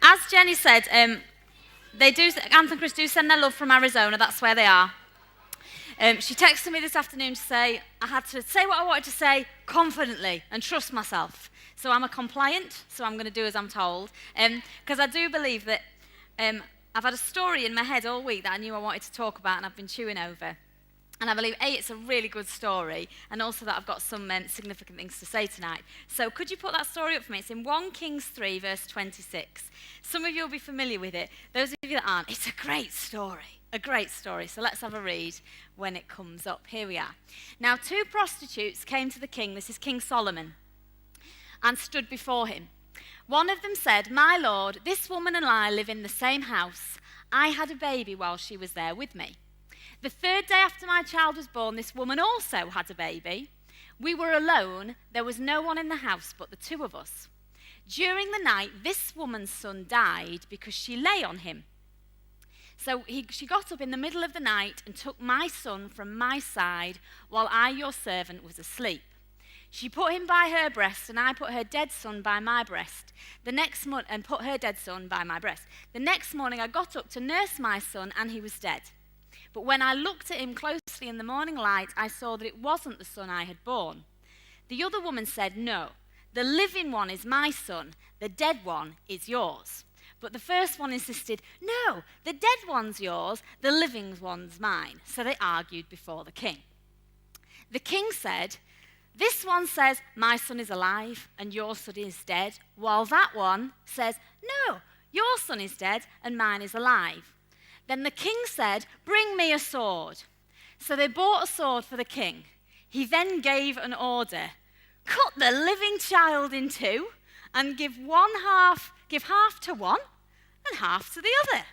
As Jenny said, Anth and Chris do send their love from Arizona. That's where they are. She texted me this afternoon to say I had to say what I wanted to say confidently and trust myself. So I'm a compliant, so I'm going to do as I'm told. Because I do believe that I've had a story in my head all week that I knew I wanted to talk about and I've been chewing over. And I believe, A, it's a really good story, and also that I've got some significant things to say tonight. So could you put that story up for me? It's in 1 Kings 3, verse 26. Some of you will be familiar with it. Those of you that aren't, it's a great story. A great story. So let's have a read when it comes up. Here we are. Now, 2 prostitutes came to the king, this is King Solomon, and stood before him. One of them said, "My lord, this woman and I live in the same house. I had a baby while she was there with me. The 3rd day after my child was born, this woman also had a baby. We were alone. There was no one in the house but the 2 of us. During the night, this woman's son died because she lay on him. So she got up in the middle of the night and took my son from my side while I, your servant, was asleep. She put him by her breast, and I put her dead son by my breast. And put her dead son by my breast. The next morning, I got up to nurse my son, and he was dead. But when I looked at him closely in the morning light, I saw that it wasn't the son I had born." The other woman said, "No, the living one is my son, the dead one is yours." But the first one insisted, "No, the dead one's yours, the living one's mine." So they argued before the king. The king said, "This one says, 'My son is alive and your son is dead,' while that one says, 'No, your son is dead and mine is alive.' Then the king said, 'Bring me a sword.' So they brought a sword for the king. He then gave an order, 'Cut the living child in 2 and give half to one and half to the other.'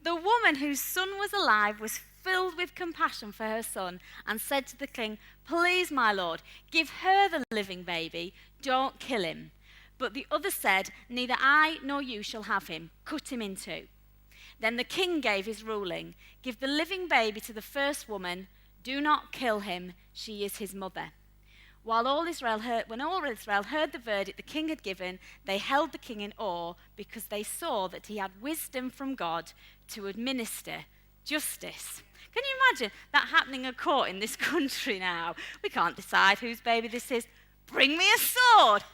The woman whose son was alive was filled with compassion for her son and said to the king, 'Please, my lord, give her the living baby. Don't kill him.' But the other said, 'Neither I nor you shall have him. Cut him in 2. Then the king gave his ruling, 'Give the living baby to the first woman. Do not kill him. She is his mother.' When all Israel heard the verdict the king had given, they held the king in awe because they saw that he had wisdom from God to administer justice." Can you imagine that happening in court in this country now? We can't decide whose baby this is. Bring me a sword.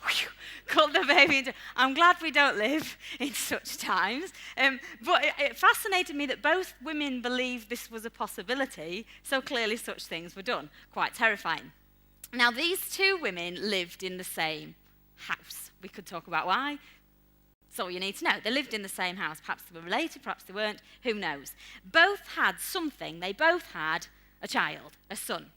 Cut the baby into. I'm glad we don't live in such times. But it fascinated me that both women believed this was a possibility, so clearly such things were done. Quite terrifying. Now, these 2 women lived in the same house. We could talk about why. That's all you need to know. They lived in the same house. Perhaps they were related, perhaps they weren't. Who knows? Both had something. They both had a child, a son.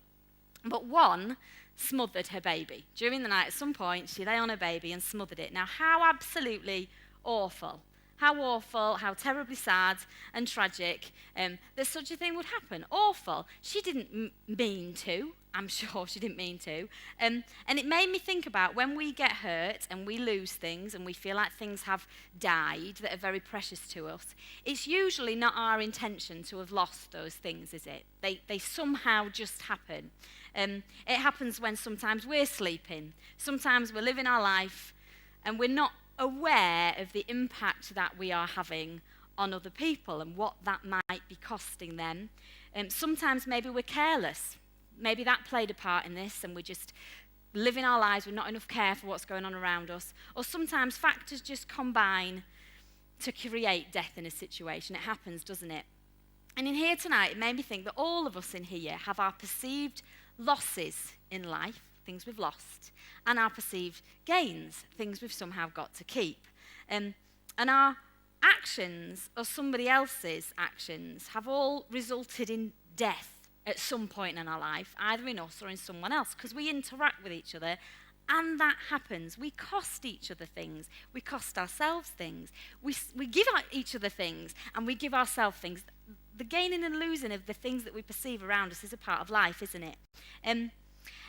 But one smothered her baby. During the night, at some point, she lay on her baby and smothered it. Now, how absolutely awful. How awful, how terribly sad and tragic that such a thing would happen. Awful. She didn't mean to. I'm sure she didn't mean to. And it made me think about when we get hurt and we lose things and we feel like things have died that are very precious to us, it's usually not our intention to have lost those things, is it? They somehow just happen. It happens when sometimes we're sleeping. Sometimes we're living our life and we're not aware of the impact that we are having on other people and what that might be costing them. Sometimes maybe we're careless. Maybe that played a part in this and we're just living our lives with not enough care for what's going on around us. Or sometimes factors just combine to create death in a situation. It happens, doesn't it? And in here tonight, it made me think that all of us in here have our perceived losses in life, things we've lost, and our perceived gains, things we've somehow got to keep. And our actions or somebody else's actions have all resulted in death at some point in our life, either in us or in someone else, because we interact with each other, and that happens. We cost each other things. We cost ourselves things. We give each other things, and we give ourselves things. The gaining and losing of the things that we perceive around us is a part of life, isn't it?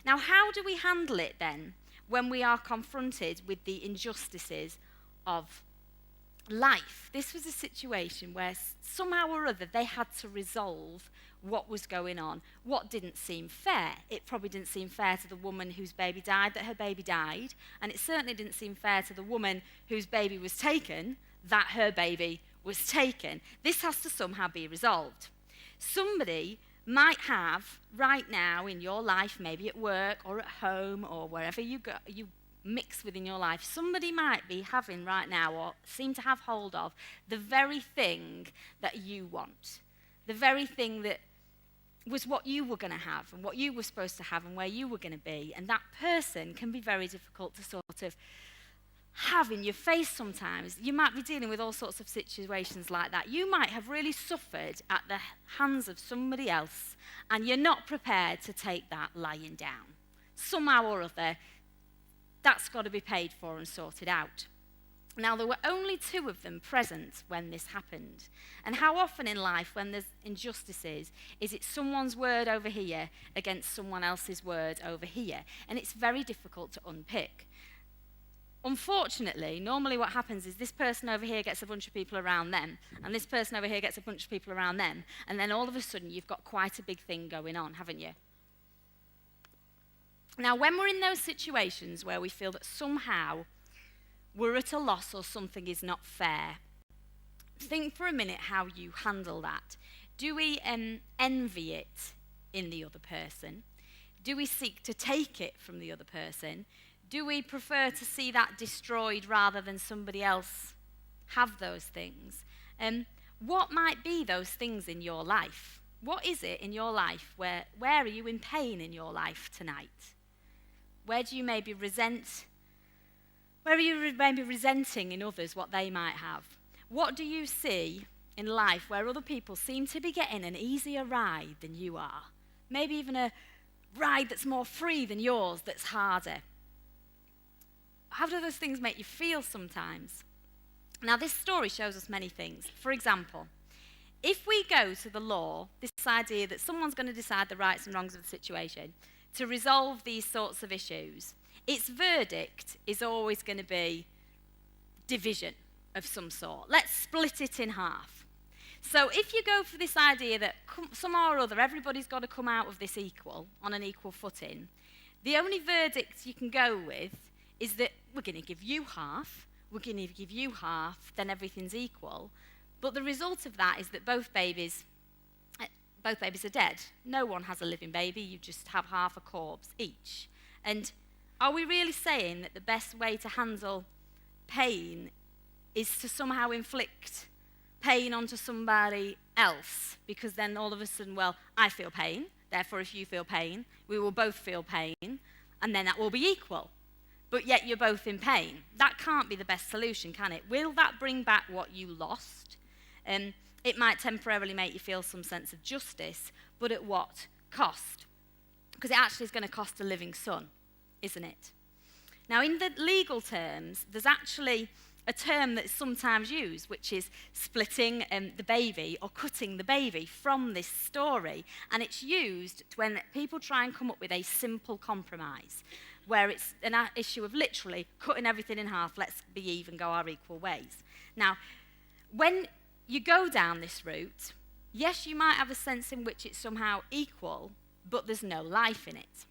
Now, how do we handle it then when we are confronted with the injustices of life? This was a situation where somehow or other they had to resolve what was going on, what didn't seem fair. It probably didn't seem fair to the woman whose baby died that her baby died, and it certainly didn't seem fair to the woman whose baby was taken that her baby was taken. This has to somehow be resolved. Somebody might have right now in your life, maybe at work or at home or wherever you go, you mix within your life, somebody might be having right now or seem to have hold of the very thing that you want, the very thing that was what you were going to have and what you were supposed to have and where you were going to be. And that person can be very difficult to sort of have in your face sometimes. You might be dealing with all sorts of situations like that. You might have really suffered at the hands of somebody else, and you're not prepared to take that lying down. Somehow or other, that's got to be paid for and sorted out. Now, there were only 2 of them present when this happened. And how often in life, when there's injustices, is it someone's word over here against someone else's word over here? And it's very difficult to unpick. Unfortunately, normally what happens is this person over here gets a bunch of people around them, and this person over here gets a bunch of people around them, and then all of a sudden you've got quite a big thing going on, haven't you? Now, when we're in those situations where we feel that somehow we're at a loss or something is not fair, think for a minute how you handle that. Do we envy it in the other person? Do we seek to take it from the other person? Do we prefer to see that destroyed rather than somebody else have those things? What might be those things in your life? What is it in your life? Where are you in pain in your life tonight? Where do you maybe resent? Where are you maybe resenting in others what they might have? What do you see in life where other people seem to be getting an easier ride than you are? Maybe even a ride that's more free than yours, that's harder. How do those things make you feel sometimes? Now, this story shows us many things. For example, if we go to the law, this idea that someone's going to decide the rights and wrongs of the situation, to resolve these sorts of issues, its verdict is always going to be division of some sort. Let's split it in half. So if you go for this idea that somehow or other everybody's got to come out of this equal, on an equal footing, the only verdict you can go with is that we're going to give you half, we're going to give you half, then everything's equal. But the result of that is that both babies are dead. No one has a living baby, you just have half a corpse each. And are we really saying that the best way to handle pain is to somehow inflict pain onto somebody else? Because then all of a sudden, well, I feel pain, therefore if you feel pain, we will both feel pain, and then that will be equal. But yet you're both in pain. That can't be the best solution, can it? Will that bring back what you lost? It might temporarily make you feel some sense of justice, but at what cost? Because it actually is going to cost a living son, isn't it? Now, in the legal terms, there's actually a term that's sometimes used, which is splitting the baby or cutting the baby from this story. And it's used when people try and come up with a simple compromise, where it's an issue of literally cutting everything in half, let's be even, go our equal ways. Now, when you go down this route, yes, you might have a sense in which it's somehow equal, but there's no life in it.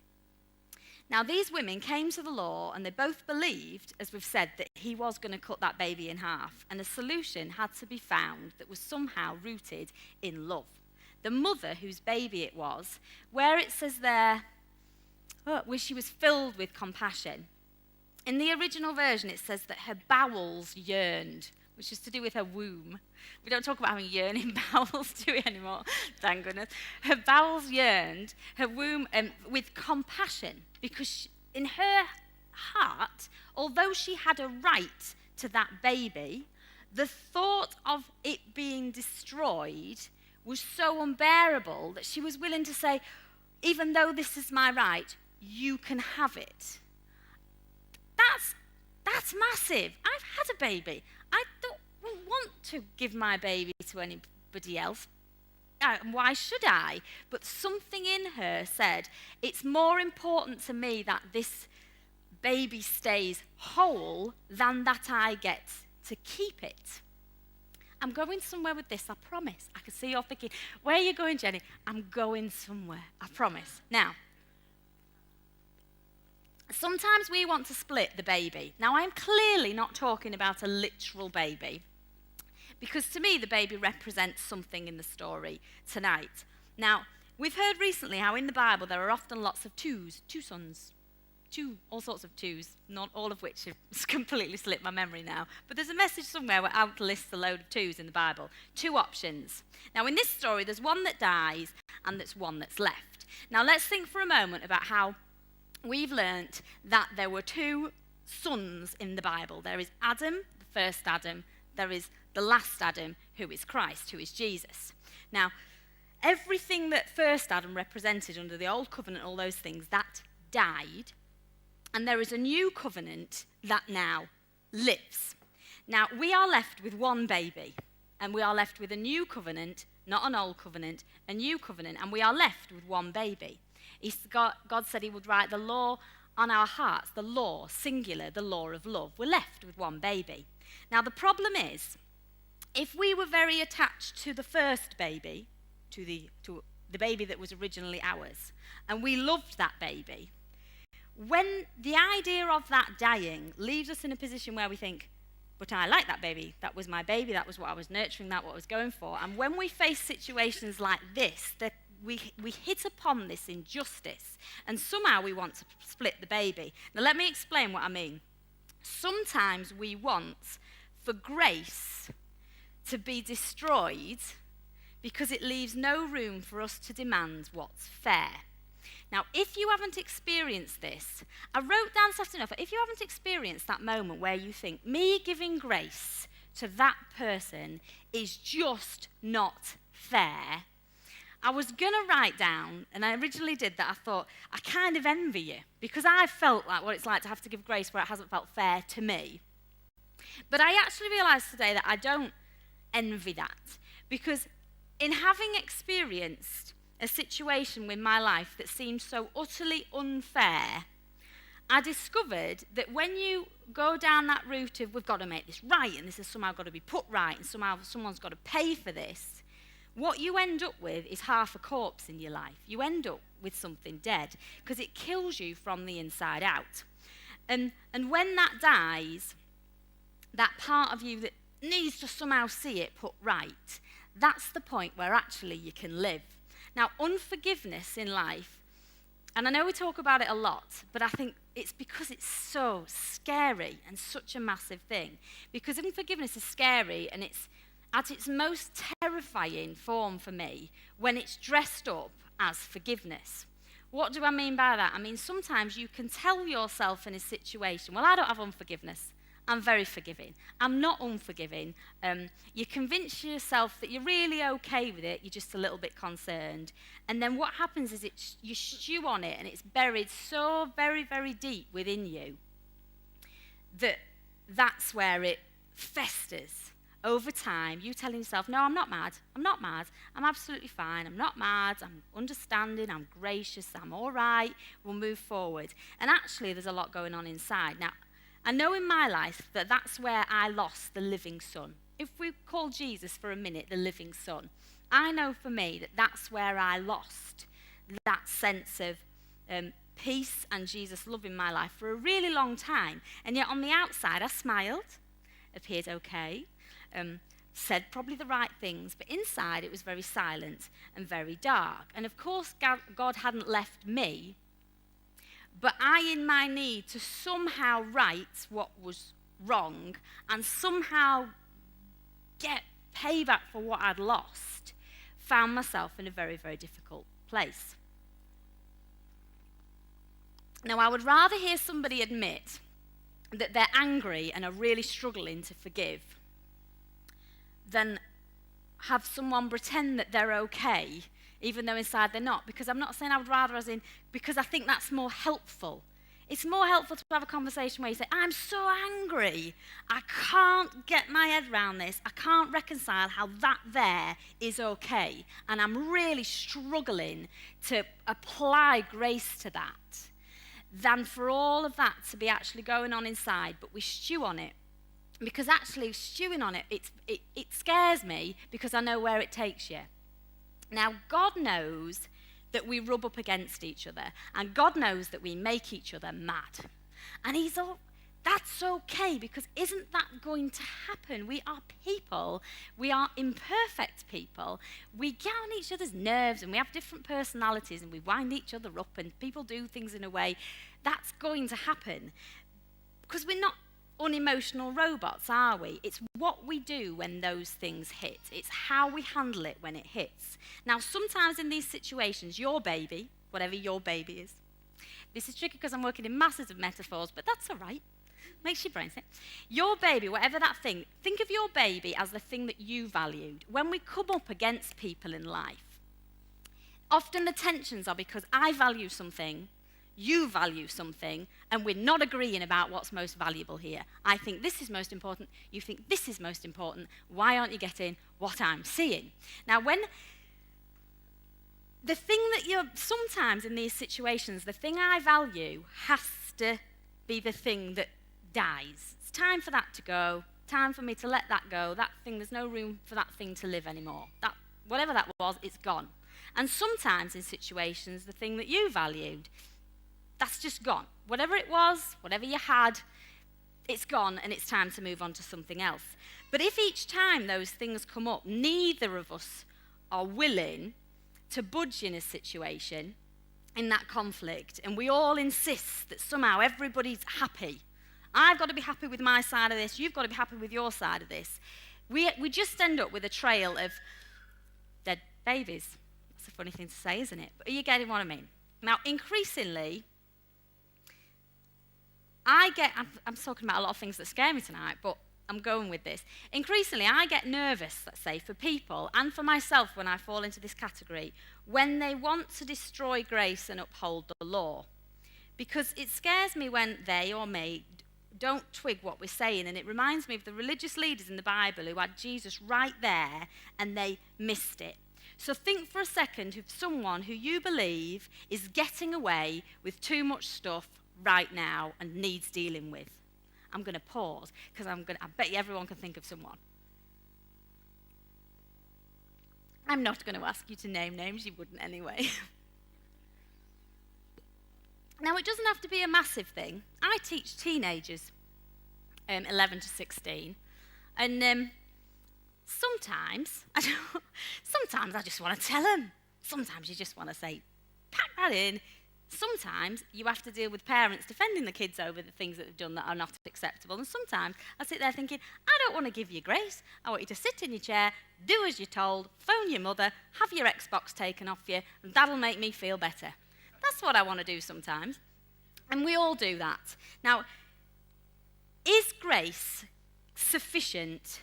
Now, these women came to the law, and they both believed, as we've said, that he was going to cut that baby in half, and a solution had to be found that was somehow rooted in love. The mother, whose baby it was, where it says there, where she was filled with compassion. In the original version, it says that her bowels yearned, which is to do with her womb. We don't talk about having yearning bowels, do we, anymore? Thank goodness. Her bowels yearned, her womb, with compassion, because in her heart, although she had a right to that baby, the thought of it being destroyed was so unbearable that she was willing to say, even though this is my right, you can have it. That's massive. I've had a baby. I don't want to give my baby to anybody else. Why should I? But something in her said, it's more important to me that this baby stays whole than that I get to keep it. I'm going somewhere with this, I promise. I can see you're thinking, where are you going, Jenny? I'm going somewhere, I promise. Now, sometimes we want to split the baby. Now, I'm clearly not talking about a literal baby, because to me, the baby represents something in the story tonight. Now, we've heard recently how in the Bible there are often lots of two sons, all sorts of twos, not all of which have completely slipped my memory now. But there's a message somewhere where Out lists a load of twos in the Bible. Two options. Now, in this story, there's one that dies and there's one that's left. Now, let's think for a moment about how we've learnt that there were two sons in the Bible. There is Adam, the first Adam. There is the last Adam, who is Christ, who is Jesus. Now, everything that first Adam represented under the old covenant, all those things, that died. And there is a new covenant that now lives. Now, we are left with one baby. And we are left with a new covenant, not an old covenant, a new covenant. And we are left with one baby. God said he would write the law on our hearts, the law, singular, the law of love. We're left with one baby. Now, the problem is, if we were very attached to the first baby, to the baby that was originally ours, and we loved that baby, when the idea of that dying leaves us in a position where we think, but I like that baby, that was my baby, that was what I was nurturing, that what I was going for, and when we face situations like this, that we hit upon this injustice, and somehow we want to split the baby. Now, let me explain what I mean. Sometimes we want for grace to be destroyed because it leaves no room for us to demand what's fair. Now, if you haven't experienced this, I wrote down this afternoon, if you haven't experienced that moment where you think, me giving grace to that person is just not fair, I was going to write down, and I originally did that, I thought, I kind of envy you, because I felt like what it's like to have to give grace where it hasn't felt fair to me. But I actually realised today that I don't envy that, because in having experienced a situation in my life that seemed so utterly unfair, I discovered that when you go down that route of we've got to make this right, and this has somehow got to be put right, and somehow someone's got to pay for this, what you end up with is half a corpse in your life. You end up with something dead, because it kills you from the inside out. And when that dies, that part of you that needs to somehow see it put right, that's the point where actually you can live. Now, unforgiveness in life, and I know we talk about it a lot, but I think it's because it's so scary and such a massive thing. Because unforgiveness is scary, and it's at its most terrifying form for me when it's dressed up as forgiveness. What do I mean by that? I mean, sometimes you can tell yourself in a situation, well, I don't have unforgiveness. I'm very forgiving. I'm not unforgiving. You convince yourself that you're really okay with it, you're just a little bit concerned. And then what happens is you stew on it, and it's buried so very, very deep within you that that's where it festers. Over time, you telling yourself, no, I'm not mad, I'm absolutely fine, I'm not mad, I'm understanding, I'm gracious, I'm all right, we'll move forward. And actually, there's a lot going on inside. Now, I know in my life that that's where I lost the living son. If we call Jesus for a minute the living son, I know for me that that's where I lost that sense of peace and Jesus love in my life for a really long time. And yet on the outside, I smiled, appeared okay, said probably the right things, but inside it was very silent and very dark. And of course, God hadn't left me, but I, in my need to somehow right what was wrong and somehow get payback for what I'd lost, found myself in a very, very difficult place. Now, I would rather hear somebody admit that they're angry and are really struggling to forgive than have someone pretend that they're okay, even though inside they're not. Because I'm not saying I would rather as in, because I think that's more helpful. It's more helpful to have a conversation where you say, I'm so angry, I can't get my head around this, I can't reconcile how that there is okay, and I'm really struggling to apply grace to that, than for all of that to be actually going on inside, but we stew on it, Because actually stewing on it, it scares me because I know where it takes you. Now, God knows that we rub up against each other, and God knows that we make each other mad. And he's all, that's okay, because isn't that going to happen? We are people. We are imperfect people. We get on each other's nerves, and we have different personalities, and we wind each other up, and people do things in a way. That's going to happen. Because we're not unemotional robots, are we? It's what we do when those things hit. It's how we handle it when it hits. Now, sometimes in these situations, your baby, whatever your baby is, this is tricky because I'm working in masses of metaphors, but that's all right. Makes your brain think. Your baby, whatever that thing, think of your baby as the thing that you valued. When we come up against people in life, often the tensions are because I value something, you value something, and we're not agreeing about what's most valuable here. I think this is most important, you think this is most important. Why aren't you getting what I'm seeing? Now, when the thing that you're, sometimes in these situations, the thing I value has to be the thing that dies. It's time for that to go, time for me to let that go. That thing, there's no room for that thing to live anymore. That, whatever that was, it's gone. And sometimes in situations, the thing that you valued, that's just gone. Whatever it was, whatever you had, it's gone, and it's time to move on to something else. But if each time those things come up, neither of us are willing to budge in a situation, in that conflict, and we all insist that somehow everybody's happy. I've got to be happy with my side of this, you've got to be happy with your side of this. We just end up with a trail of dead babies. That's a funny thing to say, isn't it? But are you getting what I mean? Now, increasingly, I'm talking about a lot of things that scare me tonight, but I'm going with this. Increasingly, I get nervous, let's say, for people and for myself when I fall into this category, when they want to destroy grace and uphold the law. Because it scares me when they or me don't twig what we're saying, and it reminds me of the religious leaders in the Bible who had Jesus right there and they missed it. So think for a second of someone who you believe is getting away with too much stuff right now and needs dealing with. I'm going to pause because I bet you everyone can think of someone. I'm not going to ask you to name names, you wouldn't anyway. Now, it doesn't have to be a massive thing. I teach teenagers, 11 to 16, and sometimes I just want to tell them. Sometimes you just want to say, pack that in. Sometimes you have to deal with parents defending the kids over the things that they've done that are not acceptable. And sometimes I sit there thinking, I don't want to give you grace. I want you to sit in your chair, do as you're told, phone your mother, have your Xbox taken off you, and that'll make me feel better. That's what I want to do sometimes. And we all do that. Now, is grace sufficient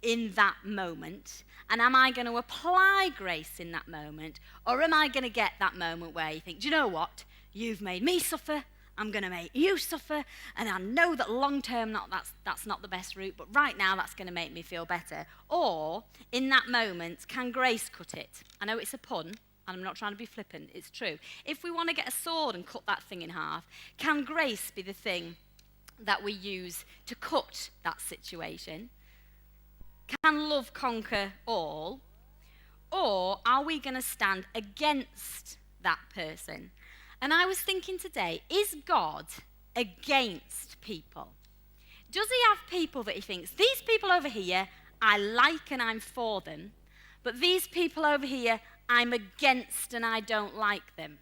in that moment? And am I going to apply grace in that moment? Or am I going to get that moment where you think, do you know what? You've made me suffer. I'm going to make you suffer. And I know that long term that's not the best route. But right now that's going to make me feel better. Or in that moment, can grace cut it? I know it's a pun. And I'm not trying to be flippant. It's true. If we want to get a sword and cut that thing in half, can grace be the thing that we use to cut that situation? Can love conquer all? Or are we going to stand against that person? And I was thinking today, is God against people? Does he have people that he thinks, these people over here, I like and I'm for them, but these people over here, I'm against and I don't like them?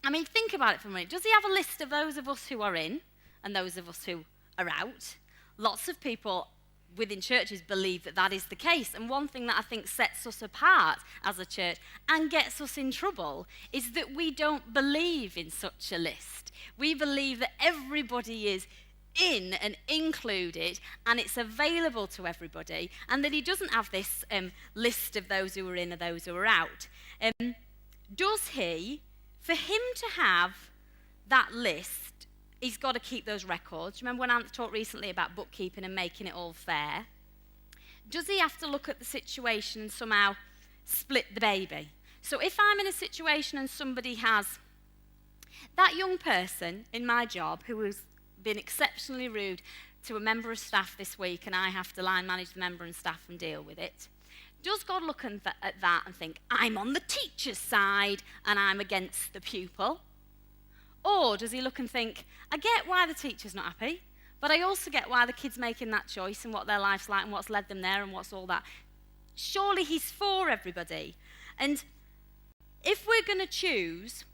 I mean, think about it for a minute. Does he have a list of those of us who are in and those of us who are out? Lots of people within churches believe that that is the case. And one thing that I think sets us apart as a church and gets us in trouble is that we don't believe in such a list. We believe that everybody is in and included and it's available to everybody, and that he doesn't have this list of those who are in or those who are out. Does he, for him to have that list, he's got to keep those records? Remember when Ant talked recently about bookkeeping and making it all fair? Does he have to look at the situation and somehow split the baby? So if I'm in a situation and somebody has that young person in my job who has been exceptionally rude to a member of staff this week and I have to line manage the member and staff and deal with it, does God look at that and think, I'm on the teacher's side and I'm against the pupil? Or does he look and think, I get why the teacher's not happy, but I also get why the kid's making that choice and what their life's like and what's led them there and what's all that. Surely he's for everybody. And if we're going to choose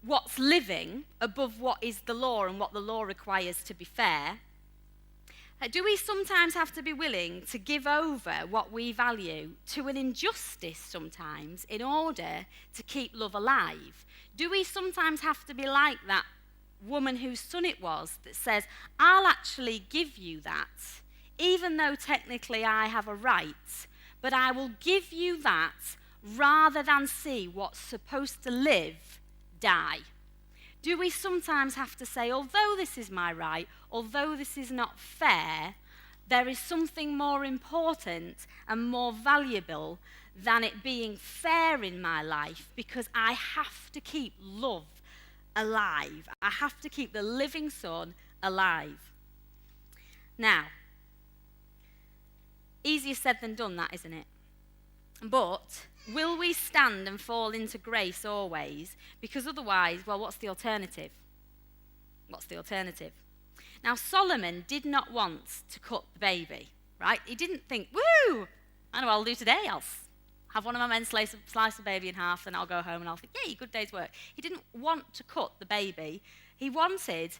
what's living above what is the law and what the law requires to be fair, do we sometimes have to be willing to give over what we value to an injustice sometimes in order to keep love alive? Do we sometimes have to be like that woman whose son it was that says, I'll actually give you that, even though technically I have a right, but I will give you that rather than see what's supposed to live die? Do we sometimes have to say, although this is my right, although this is not fair, there is something more important and more valuable than it being fair in my life, because I have to keep love alive. I have to keep the living son alive. Now, easier said than done, that, isn't it? But will we stand and fall into grace always? Because otherwise, well, what's the alternative? What's the alternative? Now, Solomon did not want to cut the baby, right? He didn't think, woo, I know what I'll do today. I'll have one of my men slice the baby in half, and I'll go home and I'll think, yay, good day's work. He didn't want to cut the baby. He wanted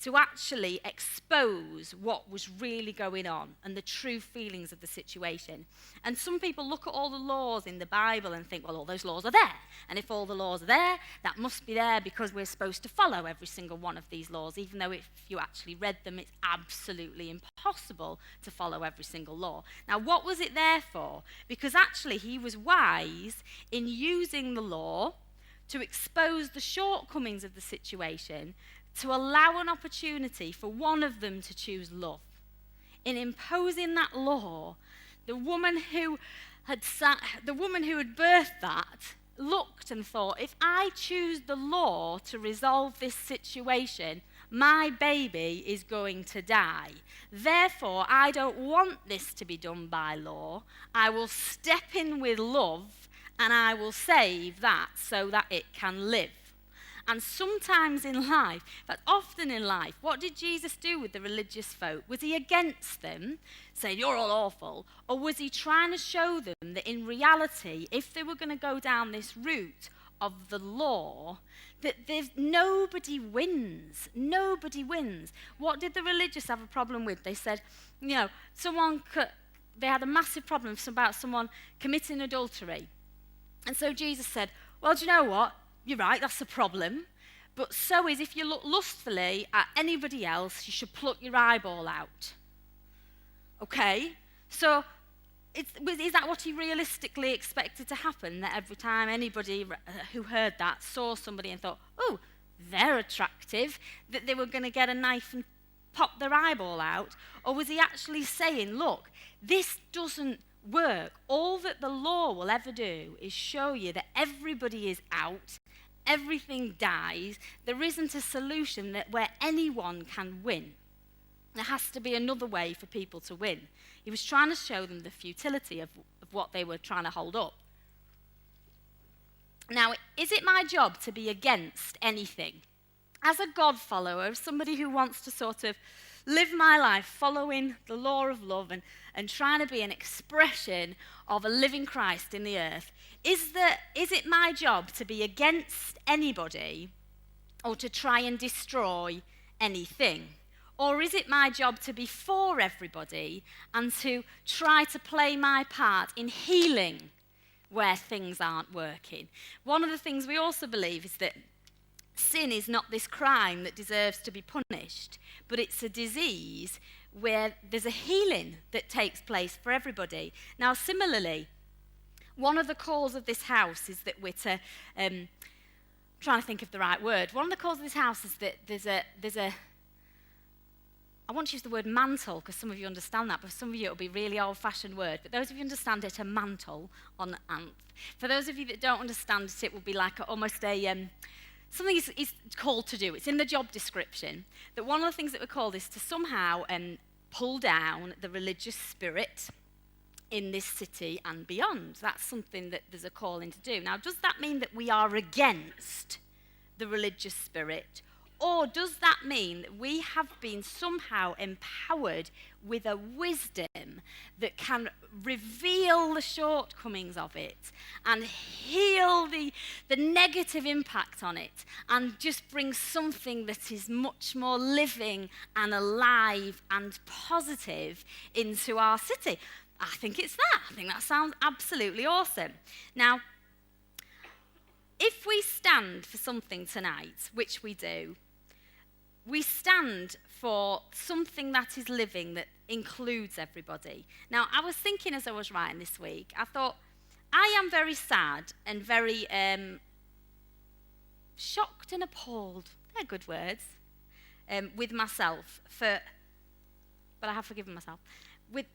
to actually expose what was really going on and the true feelings of the situation. And some people look at all the laws in the Bible and think, well, all those laws are there. And if all the laws are there, that must be there because we're supposed to follow every single one of these laws, even though if you actually read them, it's absolutely impossible to follow every single law. Now, what was it there for? Because actually he was wise in using the law to expose the shortcomings of the situation, to allow an opportunity for one of them to choose love. In imposing that law, the woman who had birthed that looked and thought, if I choose the law to resolve this situation, my baby is going to die. Therefore, I don't want this to be done by law. I will step in with love and I will save that so that it can live. And sometimes in life, but often in life, what did Jesus do with the religious folk? Was he against them, saying, you're all awful? Or was he trying to show them that in reality, if they were going to go down this route of the law, that nobody wins. Nobody wins. What did the religious have a problem with? They said, they had a massive problem about someone committing adultery. And so Jesus said, well, do you know what? You're right, that's a problem. But so is if you look lustfully at anybody else, you should pluck your eyeball out. Okay? So is that what he realistically expected to happen? That every time anybody who heard that saw somebody and thought, oh, they're attractive, that they were going to get a knife and pop their eyeball out? Or was he actually saying, look, this doesn't work. All that the law will ever do is show you that everybody is out. Everything dies. There isn't a solution where anyone can win. There has to be another way for people to win. He was trying to show them the futility of what they were trying to hold up. Now, is it my job to be against anything? As a God follower, as somebody who wants to sort of live my life following the law of love and trying to be an expression of a living Christ in the earth, is it my job to be against anybody or to try and destroy anything? Or is it my job to be for everybody and to try to play my part in healing where things aren't working? One of the things we also believe is that sin is not this crime that deserves to be punished, but it's a disease where there's a healing that takes place for everybody. Now, similarly, one of the calls of this house is that we're to, trying to think of the right word. One of the calls of this house is that there's a I want to use the word mantle because some of you understand that, but for some of you it'll be a really old-fashioned word. But those of you who understand it, a mantle on Anth. For those of you that don't understand it, it will be like almost a something he's called to do. It's in the job description. That one of the things that we're called is to somehow pull down the religious spirit in this city and beyond. That's something that there's a calling to do. Now, does that mean that we are against the religious spirit? Or does that mean that we have been somehow empowered with a wisdom that can reveal the shortcomings of it and heal the negative impact on it and just bring something that is much more living and alive and positive into our city? I think it's that. I think that sounds absolutely awesome. Now, if we stand for something tonight, which we do, we stand for something that is living, that includes everybody. Now, I was thinking as I was writing this week, I thought, I am very sad and very shocked and appalled, they're good words, with myself, but I have forgiven myself,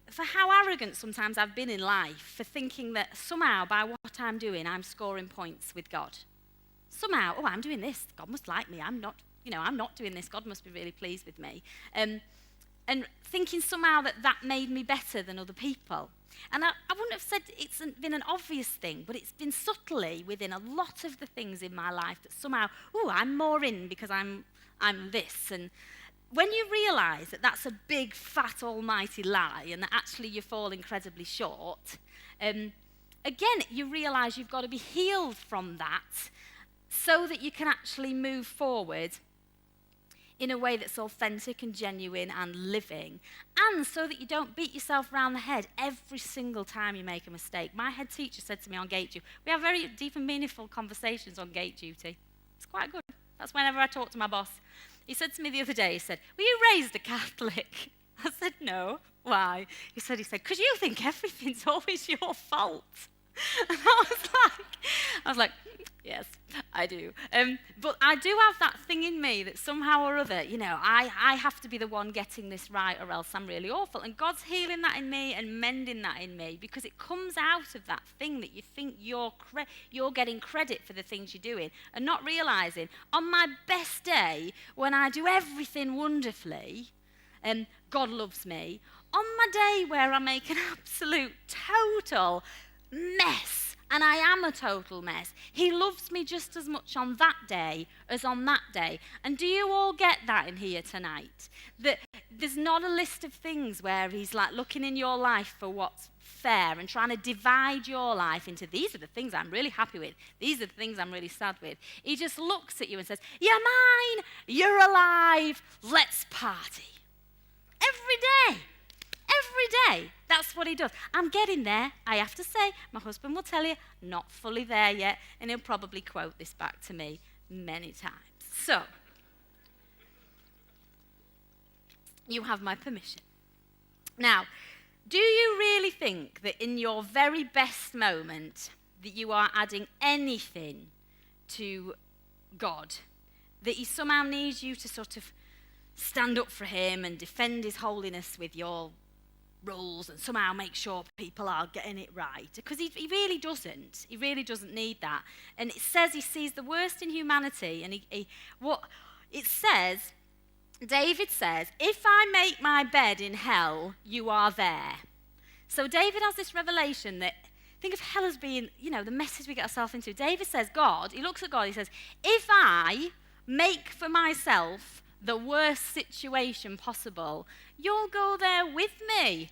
for how arrogant sometimes I've been in life, for thinking that somehow by what I'm doing, I'm scoring points with God. Somehow, I'm doing this, God must like me, I'm not doing this, God must be really pleased with me. And thinking somehow that made me better than other people. And I wouldn't have said it's been an obvious thing, but it's been subtly within a lot of the things in my life that somehow, I'm more in because I'm this. And when you realise that that's a big, fat, almighty lie and that actually you fall incredibly short, again, you realise you've got to be healed from that so that you can actually move forward in a way that's authentic and genuine and living, and so that you don't beat yourself around the head every single time you make a mistake. My head teacher said to me on gate duty, we have very deep and meaningful conversations on gate duty. It's quite good. That's whenever I talk to my boss. He said to me the other day, he said, were you raised a Catholic? I said, no. Why? He said, because you think everything's always your fault. And I was like, yes, I do. But I do have that thing in me that somehow or other, I have to be the one getting this right or else I'm really awful. And God's healing that in me and mending that in me because it comes out of that thing that you think you're getting credit for the things you're doing and not realising on my best day when I do everything wonderfully, God loves me. On my day where I make an absolute total mess, and I am a total mess, he loves me just as much on that day as on that day. And do you all get that in here tonight? That there's not a list of things where he's like looking in your life for what's fair and trying to divide your life into these are the things I'm really happy with, these are the things I'm really sad with. He just looks at you and says, you're mine, you're alive, let's party. Every day. Every day, that's what he does. I'm getting there, I have to say. My husband will tell you, not fully there yet, and he'll probably quote this back to me many times. So, you have my permission. Now, do you really think that in your very best moment that you are adding anything to God? That he somehow needs you to sort of stand up for him and defend his holiness with your rules and somehow make sure people are getting it right, because he really doesn't. He really doesn't need that. And it says he sees the worst in humanity, and what it says, David says, if I make my bed in hell, you are there. So David has this revelation that, think of hell as being, the messes we get ourselves into. David says, he looks at God, he says, if I make for myself the worst situation possible, you'll go there with me.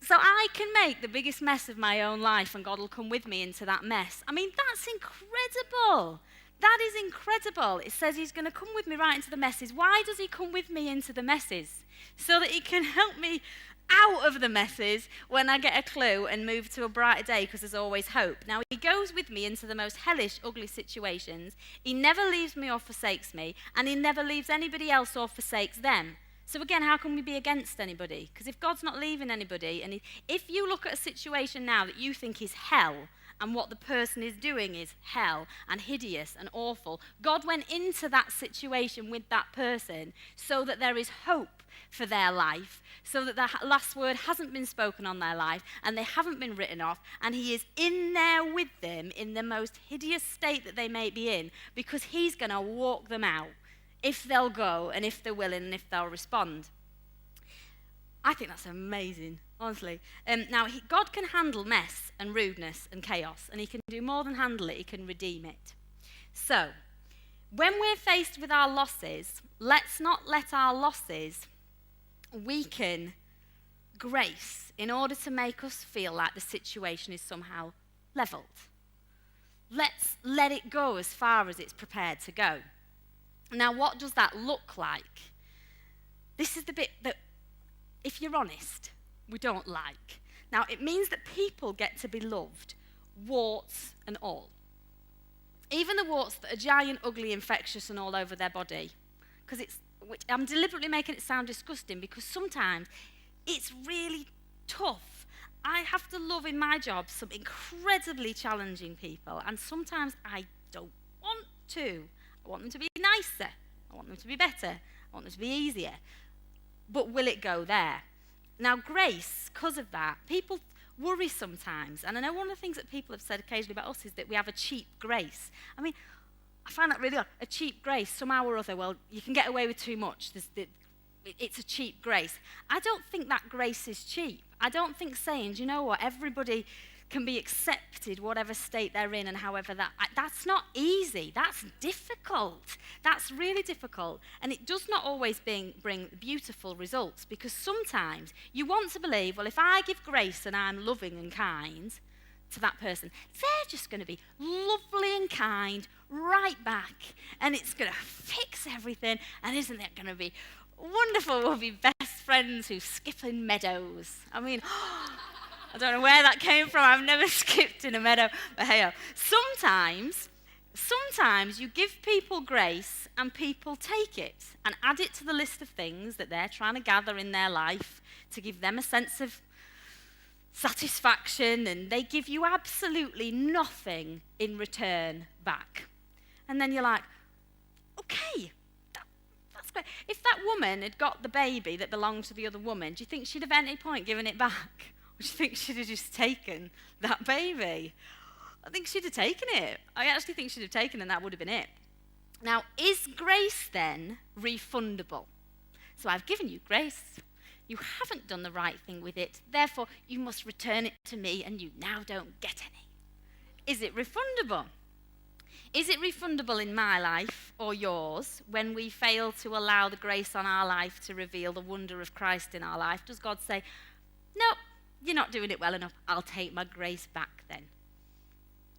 So I can make the biggest mess of my own life and God will come with me into that mess. I mean, that's incredible. That is incredible. It says he's going to come with me right into the messes. Why does he come with me into the messes? So that he can help me out of the messes when I get a clue and move to a brighter day, because there's always hope. Now, he goes with me into the most hellish, ugly situations. He never leaves me or forsakes me, and he never leaves anybody else or forsakes them. So again, how can we be against anybody? Because if God's not leaving anybody, and if you look at a situation now that you think is hell, and what the person is doing is hell and hideous and awful. God went into that situation with that person so that there is hope for their life, so that the last word hasn't been spoken on their life and they haven't been written off, and he is in there with them in the most hideous state that they may be in, because he's going to walk them out if they'll go and if they're willing and if they'll respond. I think that's amazing, honestly. Now, God can handle mess and rudeness and chaos, and he can do more than handle it, he can redeem it. So, when we're faced with our losses, let's not let our losses weaken grace in order to make us feel like the situation is somehow leveled. Let's let it go as far as it's prepared to go. Now, what does that look like? This is the bit that, if you're honest, we don't like. Now, it means that people get to be loved, warts and all. Even the warts that are giant, ugly, infectious and all over their body. Which I'm deliberately making it sound disgusting, because sometimes it's really tough. I have to love in my job some incredibly challenging people, and sometimes I don't want to. I want them to be nicer. I want them to be better. I want them to be easier. But will it go there? Now, grace, because of that, people worry sometimes. And I know one of the things that people have said occasionally about us is that we have a cheap grace. I mean, I find that really odd. A cheap grace, somehow or other, well, you can get away with too much. It's a cheap grace. I don't think that grace is cheap. I don't think saying, do you know what, everybody can be accepted whatever state they're in and however that's not easy. That's difficult. That's really difficult. And it does not always bring beautiful results, because sometimes you want to believe, well, if I give grace and I'm loving and kind to that person, they're just going to be lovely and kind right back, and it's going to fix everything, and isn't it going to be wonderful? We'll be best friends who skip in meadows. I mean, I don't know where that came from. I've never skipped in a meadow. But hey, sometimes you give people grace and people take it and add it to the list of things that they're trying to gather in their life to give them a sense of satisfaction, and they give you absolutely nothing in return back. And then you're like, okay, that's great. If that woman had got the baby that belonged to the other woman, do you think she'd have at any point given it back? Or do you think she'd have just taken that baby? I think she'd have taken it. I actually think she'd have taken it, and that would have been it. Now, is grace then refundable? So I've given you grace. You haven't done the right thing with it. Therefore, you must return it to me, and you now don't get any. Is it refundable? Is it refundable in my life or yours when we fail to allow the grace on our life to reveal the wonder of Christ in our life? Does God say, no, you're not doing it well enough, I'll take my grace back then?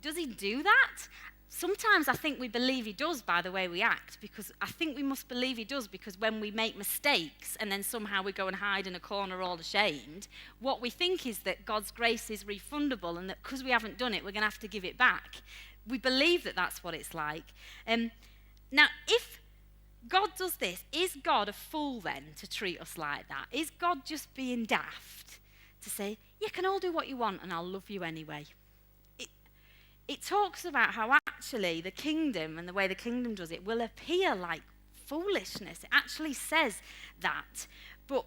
Does he do that? Sometimes I think we believe he does by the way we act, because I think we must believe he does, because when we make mistakes and then somehow we go and hide in a corner all ashamed, what we think is that God's grace is refundable, and that because we haven't done it, we're going to have to give it back. We believe that that's what it's like. Now, if God does this, is God a fool then to treat us like that? Is God just being daft to say, you can all do what you want and I'll love you anyway? It talks about how actually the kingdom and the way the kingdom does it will appear like foolishness. It actually says that. But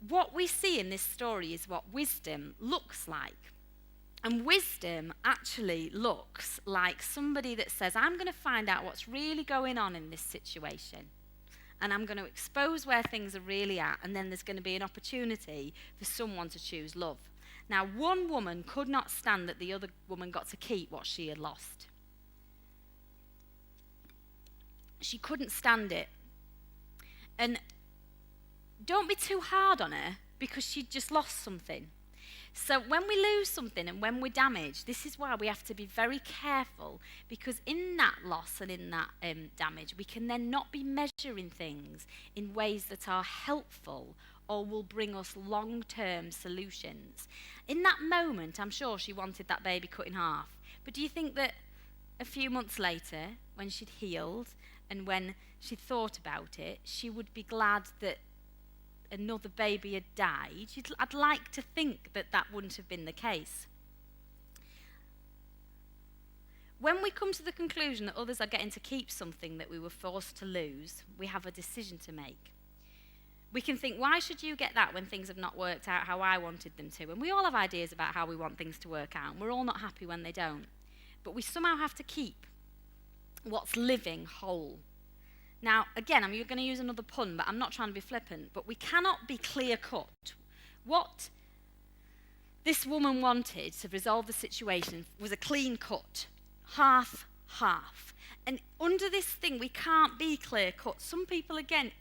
what we see in this story is what wisdom looks like. And wisdom actually looks like somebody that says, I'm going to find out what's really going on in this situation. And I'm going to expose where things are really at. And then there's going to be an opportunity for someone to choose love. Now, one woman could not stand that the other woman got to keep what she had lost. She couldn't stand it. And don't be too hard on her, because she'd just lost something. So when we lose something and when we're damaged, this is why we have to be very careful, because in that loss and in that damage, we can then not be measuring things in ways that are helpful or will bring us long-term solutions. In that moment, I'm sure she wanted that baby cut in half. But do you think that a few months later, when she'd healed and when she'd thought about it, she would be glad that another baby had died? I'd like to think that that wouldn't have been the case. When we come to the conclusion that others are getting to keep something that we were forced to lose, we have a decision to make. We can think, why should you get that when things have not worked out how I wanted them to? And we all have ideas about how we want things to work out, and we're all not happy when they don't. But we somehow have to keep what's living whole. Now, again, I'm going to use another pun, but I'm not trying to be flippant, but we cannot be clear-cut. What this woman wanted to resolve the situation was a clean cut, half. And under this thing, we can't be clear-cut. Some people, again,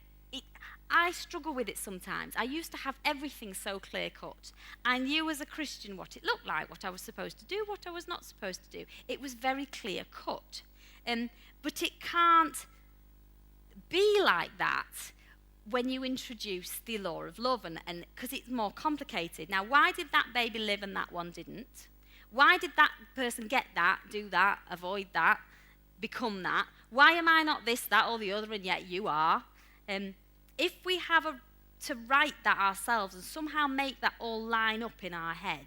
I struggle with it sometimes. I used to have everything so clear-cut. I knew as a Christian what it looked like, what I was supposed to do, what I was not supposed to do. It was very clear-cut. But it can't be like that when you introduce the law of love, and because it's more complicated. Now, why did that baby live and that one didn't? Why did that person get that, do that, avoid that, become that? Why am I not this, that, or the other, and yet you are? If we have to write that ourselves and somehow make that all line up in our head,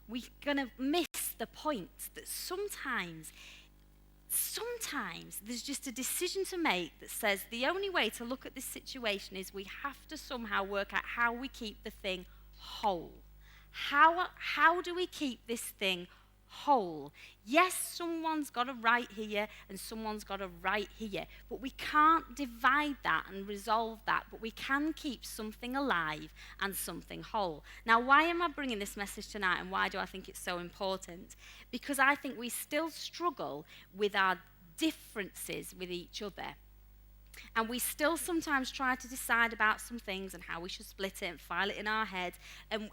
we're going to miss the point that sometimes there's just a decision to make that says the only way to look at this situation is we have to somehow work out how we keep the thing whole. How do we keep this thing whole? Yes, someone's got a right here and someone's got a right here, but we can't divide that and resolve that, but we can keep something alive and something whole. Now, why am I bringing this message tonight, and why do I think it's so important? Because I think we still struggle with our differences with each other. And we still sometimes try to decide about some things and how we should split it and file it in our head. And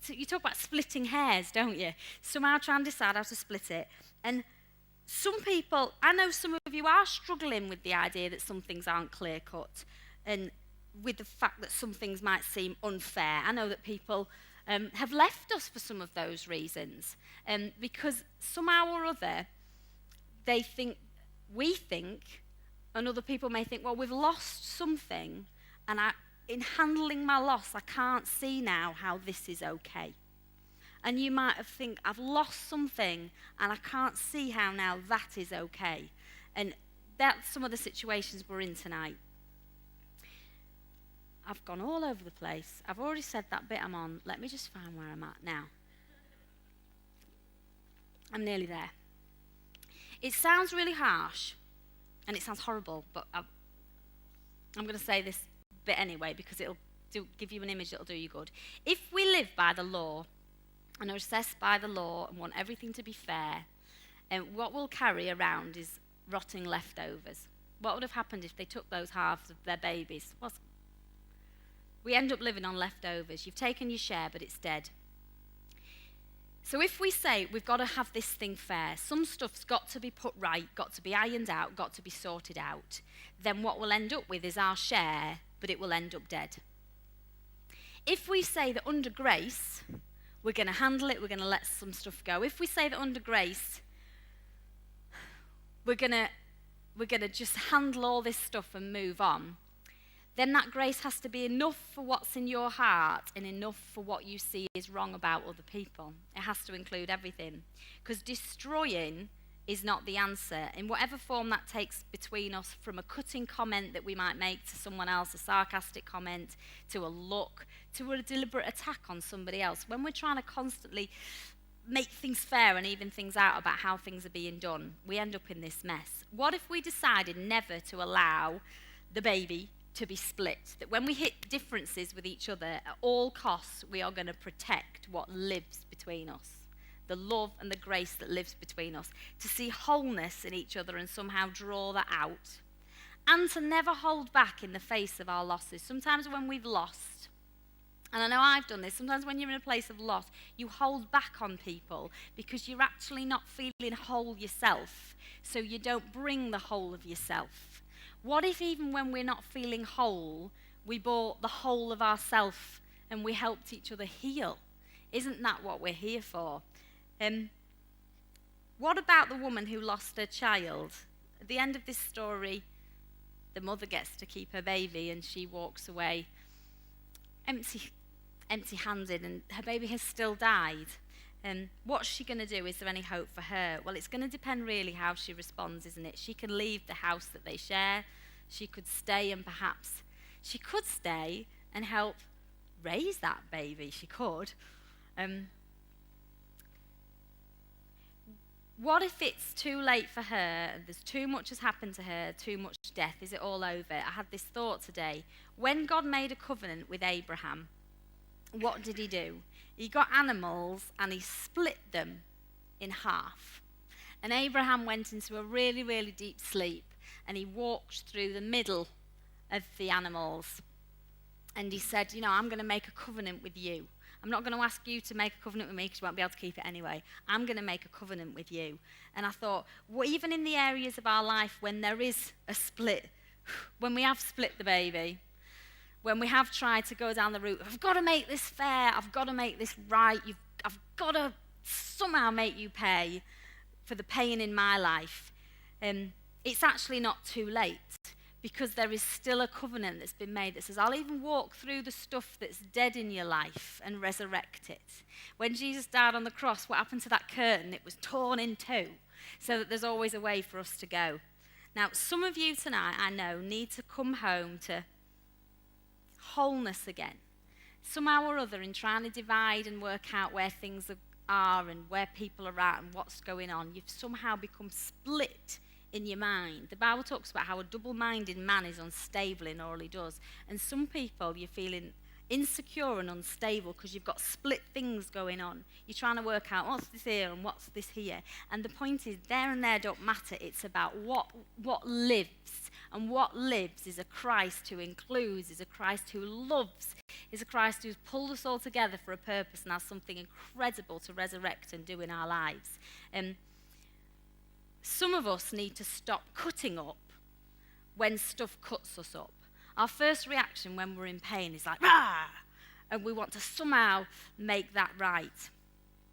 you talk about splitting hairs, don't you? Somehow try and decide how to split it. And some people, I know some of you are struggling with the idea that some things aren't clear-cut, and with the fact that some things might seem unfair. I know that people have left us for some of those reasons, because somehow or other, we think, and other people may think, well, we've lost something, and in handling my loss, I can't see now how this is okay. And you might have think, I've lost something, and I can't see how now that is okay. And that's some of the situations we're in tonight. I've gone all over the place. I've already said that bit I'm on. Let me just find where I'm at now. I'm nearly there. It sounds really harsh, and it sounds horrible, but I'm going to say this bit anyway, because it'll give you an image that'll do you good. If we live by the law and are assessed by the law and want everything to be fair, what we'll carry around is rotting leftovers. What would have happened if they took those halves of their babies? We end up living on leftovers. You've taken your share, but it's dead. So if we say we've got to have this thing fair, some stuff's got to be put right, got to be ironed out, got to be sorted out, then what we'll end up with is our share, but it will end up dead. If we say that under grace, we're going to handle it, we're going to let some stuff go. If we say that under grace, we're going to just handle all this stuff and move on, then that grace has to be enough for what's in your heart and enough for what you see is wrong about other people. It has to include everything. Because destroying is not the answer. In whatever form that takes between us, from a cutting comment that we might make to someone else, a sarcastic comment, to a look, to a deliberate attack on somebody else. When we're trying to constantly make things fair and even things out about how things are being done, we end up in this mess. What if we decided never to allow the baby to be split? That when we hit differences with each other, at all costs, we are going to protect what lives between us. The love and the grace that lives between us, to see wholeness in each other and somehow draw that out, and to never hold back in the face of our losses. Sometimes when we've lost, and I know I've done this, sometimes when you're in a place of loss, you hold back on people because you're actually not feeling whole yourself, so you don't bring the whole of yourself. What if even when we're not feeling whole, we brought the whole of ourself and we helped each other heal? Isn't that what we're here for? What about the woman who lost her child? At the end of this story, the mother gets to keep her baby and she walks away empty-handed, and her baby has still died. What's she going to do? Is there any hope for her? Well, it's going to depend really how she responds, isn't it? She can leave the house that they share. She could stay and perhaps she could stay and help raise that baby. She could. What if it's too late for her, there's too much has happened to her, too much death, is it all over? I had this thought today. When God made a covenant with Abraham, what did he do? He got animals and he split them in half. And Abraham went into a really, really deep sleep and he walked through the middle of the animals. And he said, I'm going to make a covenant with you. I'm not going to ask you to make a covenant with me because you won't be able to keep it anyway. I'm going to make a covenant with you. And I thought, well, even in the areas of our life when there is a split, when we have split the baby, when we have tried to go down the route, I've got to make this fair, I've got to make this right, I've got to somehow make you pay for the pain in my life, it's actually not too late. Because there is still a covenant that's been made that says, I'll even walk through the stuff that's dead in your life and resurrect it. When Jesus died on the cross, what happened to that curtain? It was torn in two, so that there's always a way for us to go. Now, some of you tonight, I know, need to come home to wholeness again. Somehow or other, in trying to divide and work out where things are and where people are at and what's going on, you've somehow become split in your mind. The Bible talks about how a double-minded man is unstable in all he does. And some people, you're feeling insecure and unstable because you've got split things going on. You're trying to work out what's this here and what's this here. And the point is, there and there don't matter. It's about what lives. And what lives is a Christ who includes, is a Christ who loves, is a Christ who's pulled us all together for a purpose and has something incredible to resurrect and do in our lives. Some of us need to stop cutting up when stuff cuts us up. Our first reaction when we're in pain is like, rah! And we want to somehow make that right.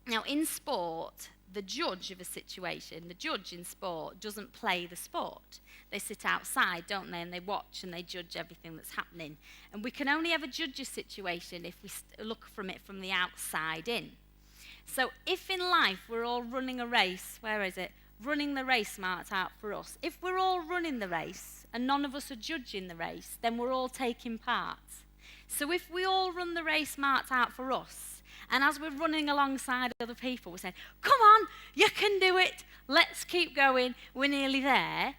Now, in sport, the judge of a situation, the judge in sport doesn't play the sport. They sit outside, don't they, and they watch and they judge everything that's happening. And we can only ever judge a situation if we look from it from the outside in. So if in life we're all running a race, where is it? Running the race marked out for us. If we're all running the race and none of us are judging the race, then we're all taking part. So if we all run the race marked out for us, and as we're running alongside other people, we're saying, come on, you can do it, let's keep going, we're nearly there,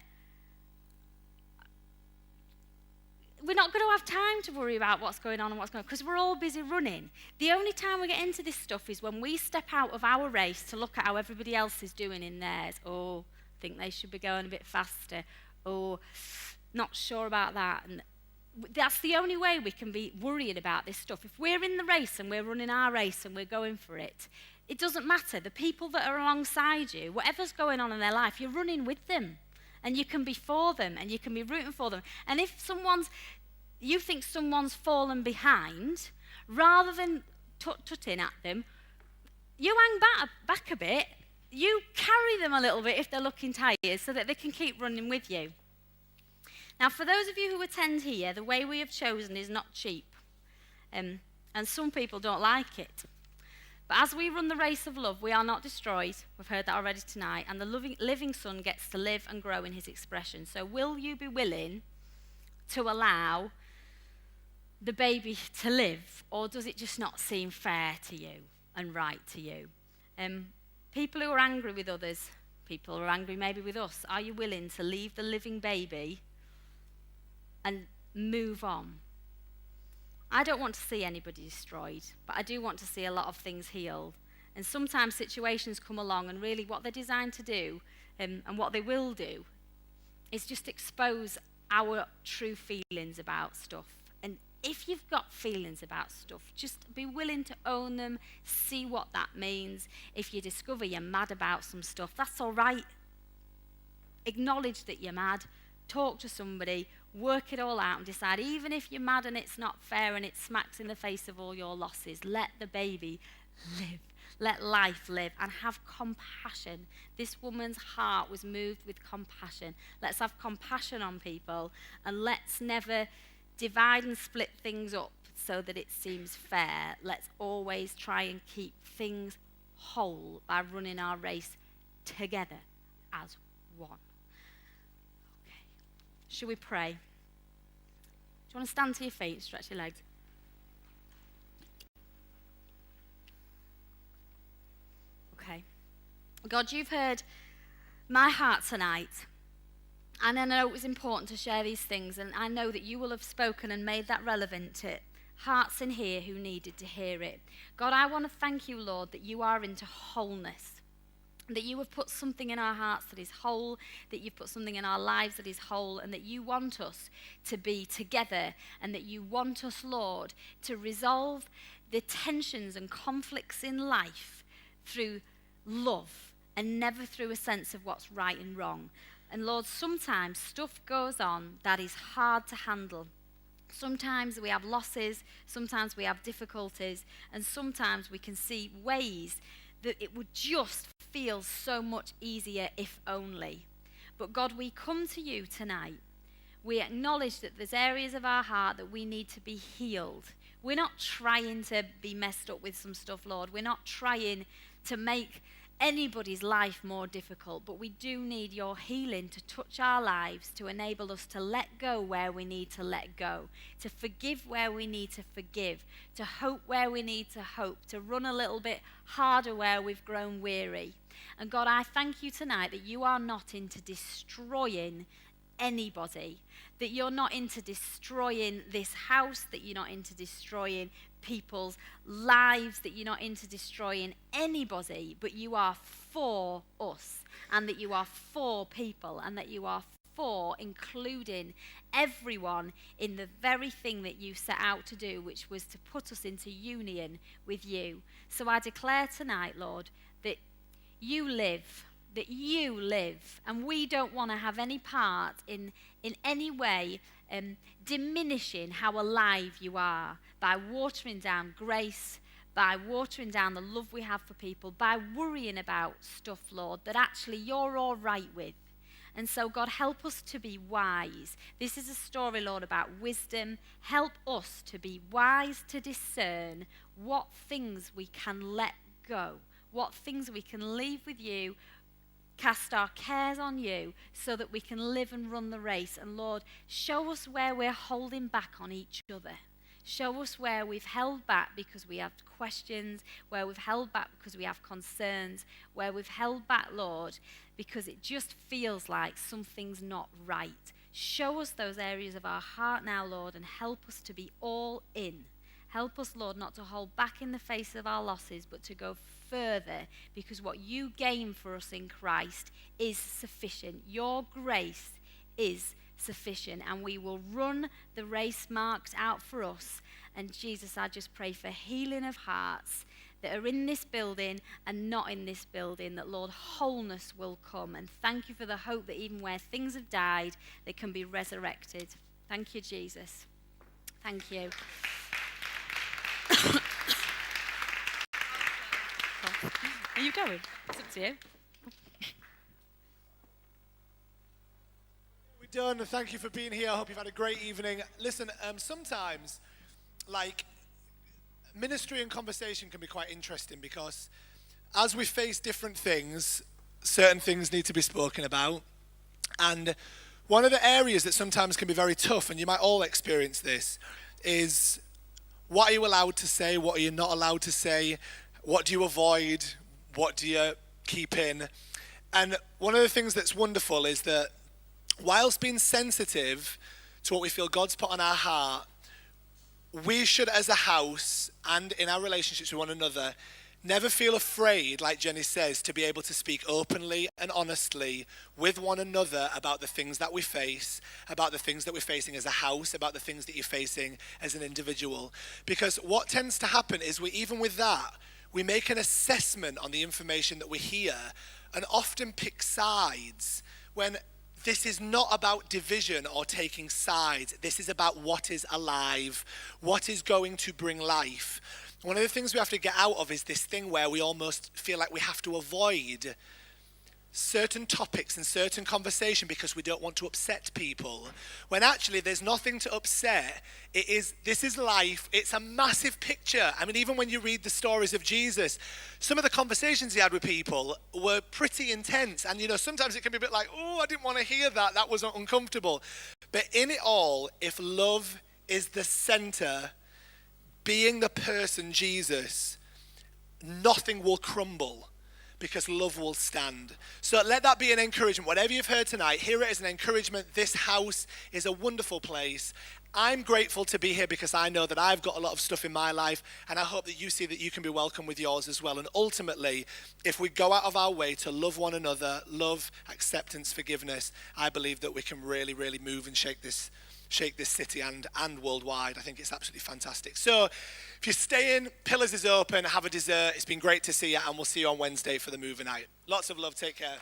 we're not going to have time to worry about what's going on and what's going on because we're all busy running. The only time we get into this stuff is when we step out of our race to look at how everybody else is doing in theirs. Oh, think they should be going a bit faster. Oh, not sure about that. And that's the only way we can be worrying about this stuff. If we're in the race and we're running our race and we're going for it, it doesn't matter. The people that are alongside you, whatever's going on in their life, you're running with them. And you can be for them and you can be rooting for them. And if you think someone's fallen behind, rather than tutting at them, you hang back a bit, you carry them a little bit if they're looking tired so that they can keep running with you. Now, for those of you who attend here, the way we have chosen is not cheap. And some people don't like it. But as we run the race of love, we are not destroyed. We've heard that already tonight. And the living Son gets to live and grow in his expression. So will you be willing to allow the baby to live? Or does it just not seem fair to you and right to you? People who are angry with others, people who are angry maybe with us, are you willing to leave the living baby and move on? I don't want to see anybody destroyed, but I do want to see a lot of things healed. And sometimes situations come along and really what they're designed to do and what they will do is just expose our true feelings about stuff. And if you've got feelings about stuff, just be willing to own them, see what that means. If you discover you're mad about some stuff, that's all right. Acknowledge that you're mad. Talk to somebody, work it all out and decide, even if you're mad and it's not fair and it smacks in the face of all your losses, let the baby live. Let life live and have compassion. This woman's heart was moved with compassion. Let's have compassion on people and let's never divide and split things up so that it seems fair. Let's always try and keep things whole by running our race together as one. Okay. Shall we pray? Do you want to stand to your feet, stretch your legs? Okay. God, you've heard my heart tonight. And I know it was important to share these things, and I know that you will have spoken and made that relevant to hearts in here who needed to hear it. God, I want to thank you, Lord, that you are into wholeness, that you have put something in our hearts that is whole, that you've put something in our lives that is whole, and that you want us to be together, and that you want us, Lord, to resolve the tensions and conflicts in life through love and never through a sense of what's right and wrong. And Lord, sometimes stuff goes on that is hard to handle. Sometimes we have losses, sometimes we have difficulties, and sometimes we can see ways that it would just feel so much easier if only. But God, we come to you tonight. We acknowledge that there's areas of our heart that we need to be healed. We're not trying to be messed up with some stuff, Lord. We're not trying to make anybody's life more difficult, but we do need your healing to touch our lives, to enable us to let go where we need to let go, to forgive where we need to forgive, to hope where we need to hope, to run a little bit harder where we've grown weary. And God, I thank you tonight that you are not into destroying anybody, that you're not into destroying this house, that you're not into destroying people's lives, that you're not into destroying anybody, but you are for us, and that you are for people, and that you are for including everyone in the very thing that you set out to do, which was to put us into union with you. So I declare tonight, Lord, that you live, and we don't want to have any part in any way diminishing how alive you are by watering down grace, by watering down the love we have for people, by worrying about stuff, Lord, that actually you're all right with. And so, God, help us to be wise. This is a story, Lord, about wisdom. Help us to be wise to discern what things we can let go, what things we can leave with you, cast our cares on you so that we can live and run the race. And Lord, show us where we're holding back on each other. Show us where we've held back because we have questions, where we've held back because we have concerns, where we've held back, Lord, because it just feels like something's not right. Show us those areas of our heart now, Lord, and help us to be all in. Help us, Lord, not to hold back in the face of our losses, but to go further, because what you gain for us in Christ is sufficient. Your grace is sufficient, and we will run the race marked out for us. And Jesus, I just pray for healing of hearts that are in this building and not in this building, that, Lord, wholeness will come. And thank you for the hope that even where things have died, they can be resurrected. Thank you, Jesus. Thank you. Are you going? It's up to you. We're done. Thank you for being here. I hope you've had a great evening. Listen, sometimes, ministry and conversation can be quite interesting, because as we face different things, certain things need to be spoken about. And one of the areas that sometimes can be very tough, and you might all experience this, is what are you allowed to say? What are you not allowed to say? What do you avoid? What do you keep in? And one of the things that's wonderful is that whilst being sensitive to what we feel God's put on our heart, we should, as a house and in our relationships with one another, never feel afraid, like Jenny says, to be able to speak openly and honestly with one another about the things that we face, about the things that we're facing as a house, about the things that you're facing as an individual. Because what tends to happen is even with that, we make an assessment on the information that we hear and often pick sides, when this is not about division or taking sides. This is about what is alive, what is going to bring life. One of the things we have to get out of is this thing where we almost feel like we have to avoid certain topics and certain conversation because we don't want to upset people, when actually there's nothing to upset. This is life. It's a massive picture. I mean, even when you read the stories of Jesus, some of the conversations he had with people were pretty intense. And sometimes it can be a bit like, oh, I didn't want to hear that. That was uncomfortable. But in it all, if love is the center, being the person Jesus, nothing will crumble, because love will stand. So let that be an encouragement. Whatever you've heard tonight, hear it as an encouragement. This house is a wonderful place. I'm grateful to be here because I know that I've got a lot of stuff in my life, and I hope that you see that you can be welcome with yours as well. And ultimately, if we go out of our way to love one another, love, acceptance, forgiveness, I believe that we can really, really move and shake this city and worldwide. I think it's absolutely fantastic. So if you're staying, Pillars is open, have a dessert. It's been great to see you, and we'll see you on Wednesday for the movie night. Lots of love. Take care.